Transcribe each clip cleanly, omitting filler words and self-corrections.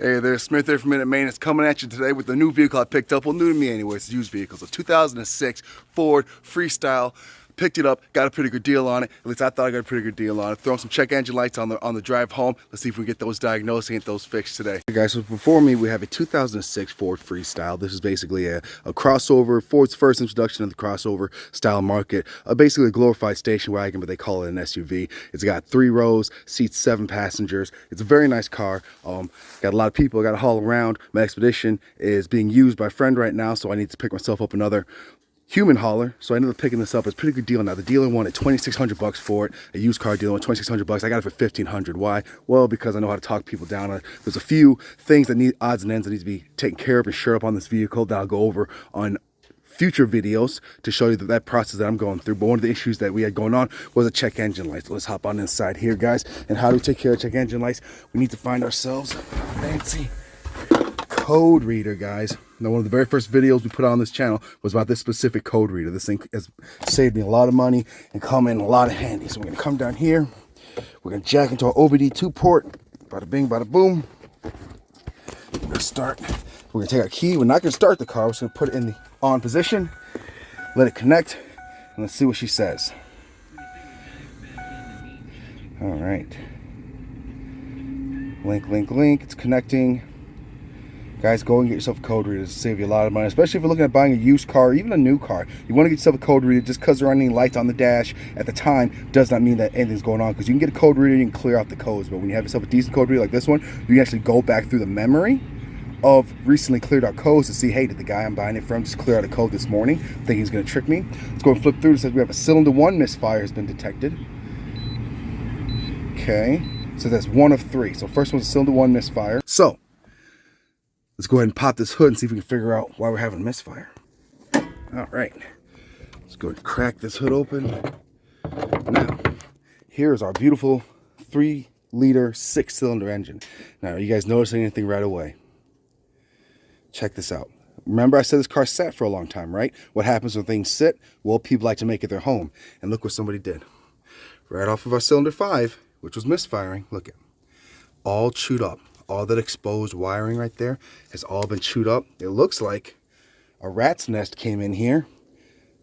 Hey there, Smith there from Minute Maintenance coming at you today with the new vehicle I picked up. Well, new to me anyway, it's a used vehicle. It's a 2006 Ford Freestyle. Picked it up, got a pretty good deal on it. At least I thought I got a pretty good deal on it. Throwing some check engine lights on the drive home. Let's see if we can get those diagnosing and get those fixed today. Hey guys, so before me we have a 2006 Ford Freestyle. This is basically a crossover, Ford's first introduction to the crossover style market. Basically a glorified station wagon, but they call it an SUV. It's got 3 rows, seats 7 passengers. It's a very nice car. Got a lot of people I got to haul around. My Expedition is being used by a friend right now, so I need to pick myself up another human hauler, so I ended up picking this up. It's a pretty good deal. Now the dealer wanted $2,600 for it. A used car dealer wanted $2,600. I got it for $1,500. Why? Well, because I know how to talk people down. There's a few things that need odds and ends that need to be taken care of and shored up on this vehicle that I'll go over on future videos to show you that process that I'm going through. But one of the issues that we had going on was a check engine light. So let's hop on inside here, guys. And how do we take care of check engine lights? We need to find ourselves a fancy code reader, guys. Now, one of the very first videos we put on this channel was about this specific code reader. This thing has saved me a lot of money and come in a lot of handy. So we're going to come down here. We're going to jack into our OBD2 port. Bada bing, bada boom. We're going to start. We're going to take our key. We're not going to start the car. We're just going to put it in the on position. Let it connect. And let's see what she says. All right. Link, link, link. It's connecting. Guys, go and get yourself a code reader to save you a lot of money, especially if you're looking at buying a used car or even a new car. You want to get yourself a code reader. Just because there aren't any lights on the dash at the time does not mean that anything's going on, because you can get a code reader, you can clear out the codes, but when you have yourself a decent code reader like this one, you can actually go back through the memory of recently cleared out codes to see, hey, did the guy I'm buying it from just clear out a code this morning? Think he's going to trick me? Let's go and flip through. It says we have a cylinder 1 misfire has been detected. Okay, so that's 1 of 3. So first one's a cylinder 1 misfire. So let's go ahead and pop this hood and see if we can figure out why we're having a misfire. All right, let's go and crack this hood open. Now, here's our beautiful 3-liter 6-cylinder engine. Now, you guys notice anything right away? Check this out. Remember I said this car sat for a long time, right? What happens when things sit? Well, people like to make it their home. And look what somebody did. Right off of our cylinder 5, which was misfiring, look at all chewed up. All that exposed wiring right there has all been chewed up. It looks like a rat's nest came in here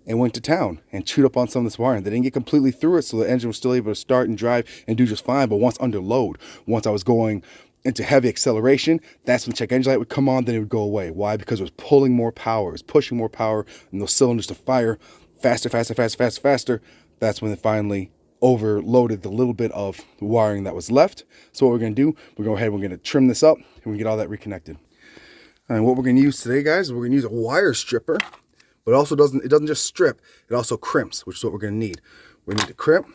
and went to town and chewed up on some of this wiring. They didn't get completely through it, so the engine was still able to start and drive and do just fine. But once under load, once I was going into heavy acceleration, that's when the check engine light would come on, then it would go away. Why? Because it was pulling more power. It was pushing more power in those cylinders to fire faster, faster, faster, faster, faster. That's when it finally overloaded the little bit of wiring that was left. So what we're going to do, we're going to go ahead, we're going to trim this up and we get all that reconnected. And what we're going to use today, guys, is we're going to use a wire stripper, but it doesn't just strip, it also crimps, which is what we're going to need. We need to crimp,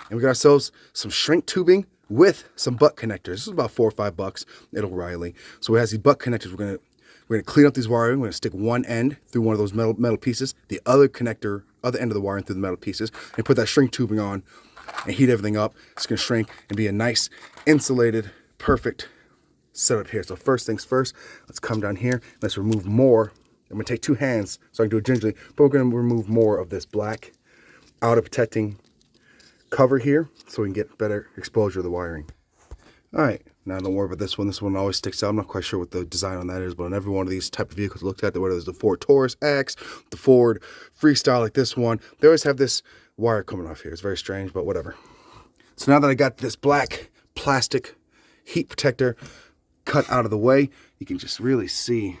and we got ourselves some shrink tubing with some butt connectors. This is about $4 or $5 at O'Reilly. So it has these butt connectors. We're going to clean up these wiring. We're going to stick one end through one of those metal pieces, the other end of the wiring through the metal pieces, and put that shrink tubing on and heat everything up. It's going to shrink and be a nice insulated, perfect setup here. So first things first, let's come down here. Let's remove more. I'm going to take 2 hands so I can do it gingerly, but we're going to remove more of this black outer protecting cover here so we can get better exposure of the wiring. All right, now don't worry about this one. This one always sticks out. I'm not quite sure what the design on that is, but on every one of these type of vehicles I looked at, whether it's the Ford Taurus X, the Ford Freestyle like this one, they always have this wire coming off here. It's very strange, but whatever. So now that I got this black plastic heat protector cut out of the way, you can just really see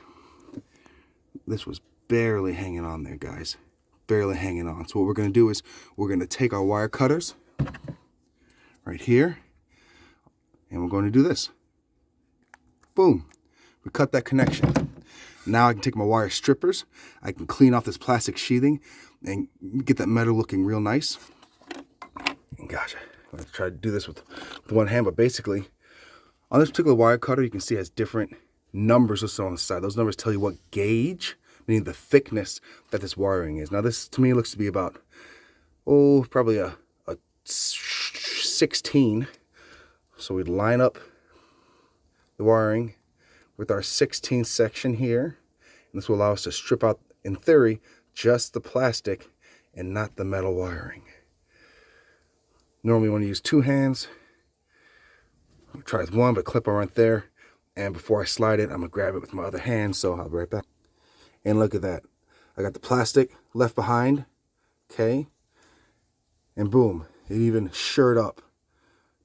this was barely hanging on there, guys. Barely hanging on. So what we're going to do is we're going to take our wire cutters right here, and we're going to do this. Boom. We cut that connection. Now I can take my wire strippers. I can clean off this plastic sheathing and get that metal looking real nice. And gosh, I'm going to try to do this with one hand, but basically on this particular wire cutter, you can see it has different numbers listed on the side. Those numbers tell you what gauge, meaning the thickness that this wiring is. Now this to me looks to be about, probably a 16. So we'd line up the wiring with our 16 section here. And this will allow us to strip out, in theory, just the plastic and not the metal wiring. Normally you want to use 2 hands. Try with one, but clip on right there. And before I slide it, I'm gonna grab it with my other hand, so I'll be right back. And look at that. I got the plastic left behind, okay? And boom, it even shirred up,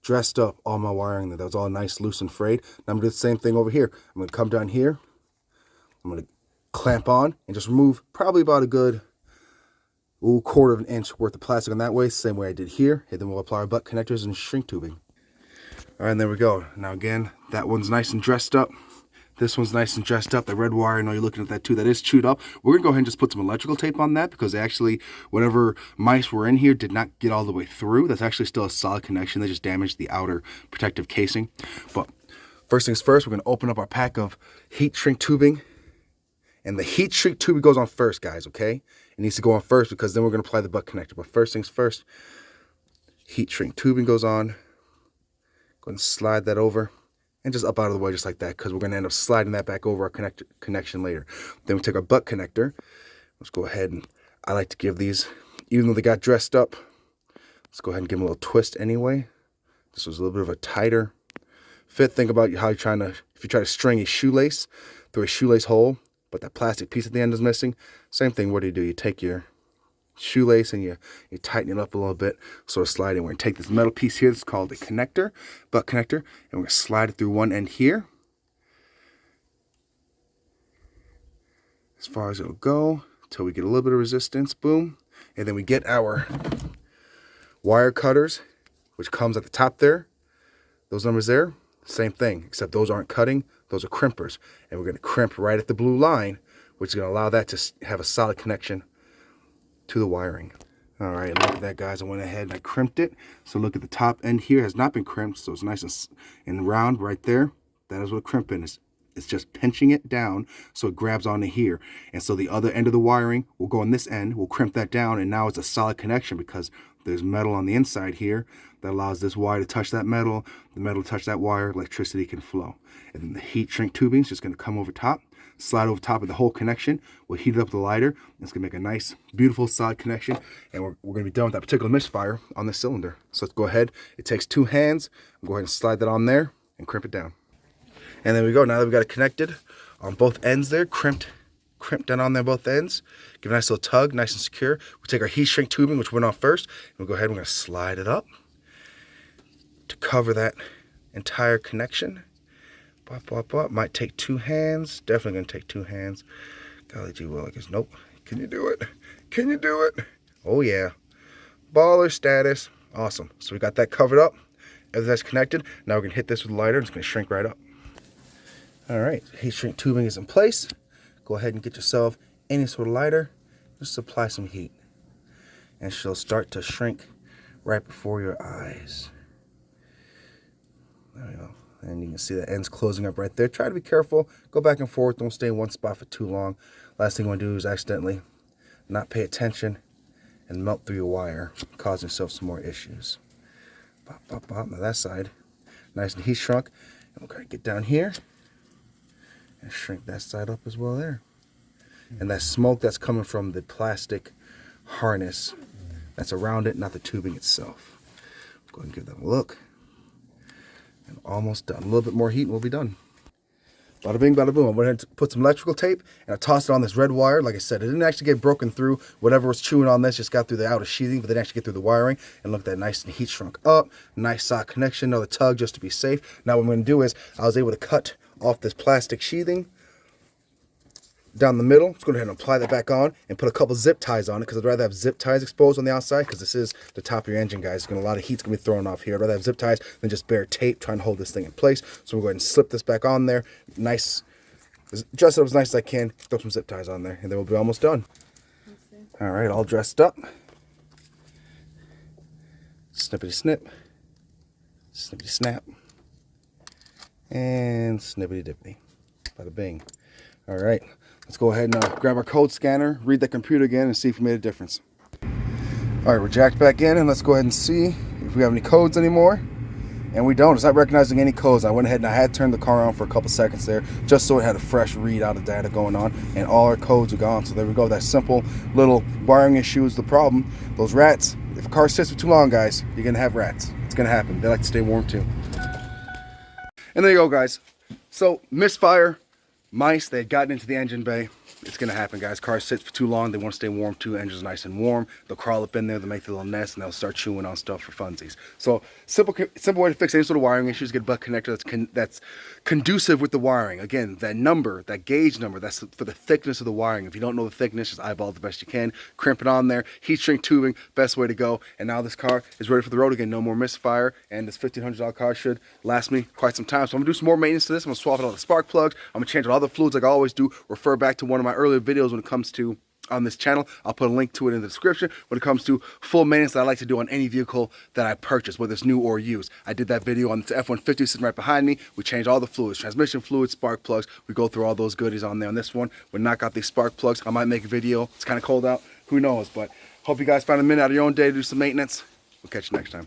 dressed up all my wiring there. That was all nice, loose, and frayed. Now I'm gonna do the same thing over here. I'm gonna come down here. I'm gonna clamp on and just remove probably about a good quarter of an inch worth of plastic on that way, same way I did here. And then we'll apply our butt connectors and shrink tubing. All right, and there we go. Now again, that one's nice and dressed up. This one's nice and dressed up. The red wire, I know you're looking at that too, that is chewed up. We're gonna go ahead and just put some electrical tape on that because actually, whatever mice were in here did not get all the way through. That's actually still a solid connection. They just damaged the outer protective casing. But first things first, we're gonna open up our pack of heat shrink tubing. And the heat shrink tubing goes on first, guys, okay? It needs to go on first because then we're gonna apply the butt connector. But first things first, heat shrink tubing goes on. Go ahead and slide that over. And just up out of the way just like that because we're going to end up sliding that back over our connection later. Then we take our butt connector. Let's go ahead and I like to give these, even though they got dressed up, let's go ahead and give them a little twist anyway. This was a little bit of a tighter fit. Think about how you're trying to, if you try to string a shoelace through a shoelace hole, but that plastic piece at the end is missing. Same thing, what do? You take your shoelace and you tighten it up a little bit, sort of slide it. We're going to take this metal piece here, that's called a connector, butt connector, and we're going to slide it through one end here as far as it'll go until we get a little bit of resistance, boom. And then we get our wire cutters, which comes at the top there. Those numbers there, same thing, except those aren't cutting, those are crimpers. And we're going to crimp right at the blue line, which is going to allow that to have a solid connection to the wiring. All right, look at that, guys. I went ahead and I crimped it. So look at the top end here has not been crimped, so it's nice and round right there. That is what crimping is. It's just pinching it down so it grabs onto here. And so the other end of the wiring will go on this end. We'll crimp that down, and now it's a solid connection because there's metal on the inside here that allows this wire to touch that metal. The metal to touch that wire, electricity can flow. And then the heat shrink tubing is just going to come over top, slide over top of the whole connection. We'll heat it up with the lighter. It's going to make a nice, beautiful, solid connection. And we're going to be done with that particular misfire on the cylinder. So let's go ahead. It takes two hands. Go ahead and slide that on there and crimp it down. And there we go. Now that we've got it connected on both ends there, crimped down on there both ends. Give a nice little tug, nice and secure. We take our heat shrink tubing, which went on first, and we'll go ahead and we're going to slide it up to cover that entire connection. Bop, bop, bop. Might take two hands. Definitely going to take two hands. Golly gee willikers. Nope. Can you do it? Can you do it? Oh, yeah. Baller status. Awesome. So we got that covered up. Everything's connected. Now we're going to hit this with a lighter. It's going to shrink right up. All right. Heat shrink tubing is in place. Go ahead and get yourself any sort of lighter. Just apply some heat. And she'll start to shrink right before your eyes. There we go. And you can see the ends closing up right there. Try to be careful. Go back and forth. Don't stay in one spot for too long. Last thing you want to do is accidentally not pay attention and melt through your wire, causing yourself some more issues. Pop, pop, pop. Now that side, nice and heat shrunk. And we're going to get down here and shrink that side up as well there. And that smoke that's coming from the plastic harness that's around it, not the tubing itself. Go ahead and give that a look. And almost done. A little bit more heat and we'll be done. Bada bing, bada boom. I went ahead and put some electrical tape and I tossed it on this red wire. Like I said, it didn't actually get broken through. Whatever was chewing on this just got through the outer sheathing, but didn't actually get through the wiring. And look at that, nice and heat shrunk up. Nice solid connection. Another tug just to be safe. Now what I'm going to do is I was able to cut off this plastic sheathing down the middle. Let's go ahead and apply that back on and put a couple zip ties on it because I'd rather have zip ties exposed on the outside because this is the top of your engine, guys. A lot of heat's going to be thrown off here. I'd rather have zip ties than just bare tape trying to hold this thing in place. So we'll go ahead and slip this back on there. Nice. Dress it up as nice as I can. Throw some zip ties on there and then we'll be almost done. All right, all dressed up. Snippity snip. Snippity snap. And snippity dippity. Bada bing. All right. Let's go ahead and grab our code scanner, read the computer again, and see if we made a difference. All right, we're jacked back in, and let's go ahead and see if we have any codes anymore. And we don't. It's not recognizing any codes. I went ahead and I had turned the car on for a couple seconds there, just so it had a fresh read out of data going on, and all our codes are gone. So there we go. That simple little wiring issue is the problem. Those rats, if a car sits for too long, guys, you're going to have rats. It's going to happen. They like to stay warm, too. And there you go, guys. So misfire, mice, they had gotten into the engine bay. It's gonna happen, guys. Cars sit for too long, they want to stay warm too. Engine's nice and warm. They'll crawl up in there, they'll make their little nest, and they'll start chewing on stuff for funsies. So simple way to fix any sort of wiring issues: get a butt connector that's conducive with the wiring. Again, that number, that gauge number, that's for the thickness of the wiring. If you don't know the thickness, just eyeball it the best you can. Crimp it on there. Heat shrink tubing, best way to go. And now this car is ready for the road again. No more misfire, and this $1,500 car should last me quite some time. So I'm gonna do some more maintenance to this. I'm gonna swap out all the spark plugs. I'm gonna change out all the fluids like I always do. Refer back to one of my earlier videos when it comes to on this channel. I'll put a link to it in the description when it comes to full maintenance that I like to do on any vehicle that I purchase, whether it's new or used. I did that video on the F-150 sitting right behind me. We changed all the fluids, transmission fluids, spark plugs. We go through all those goodies on there. On this one, we knock out these spark plugs. I might make a video. It's kind of cold out. Who knows? But hope you guys find a minute out of your own day to do some maintenance. We'll catch you next time.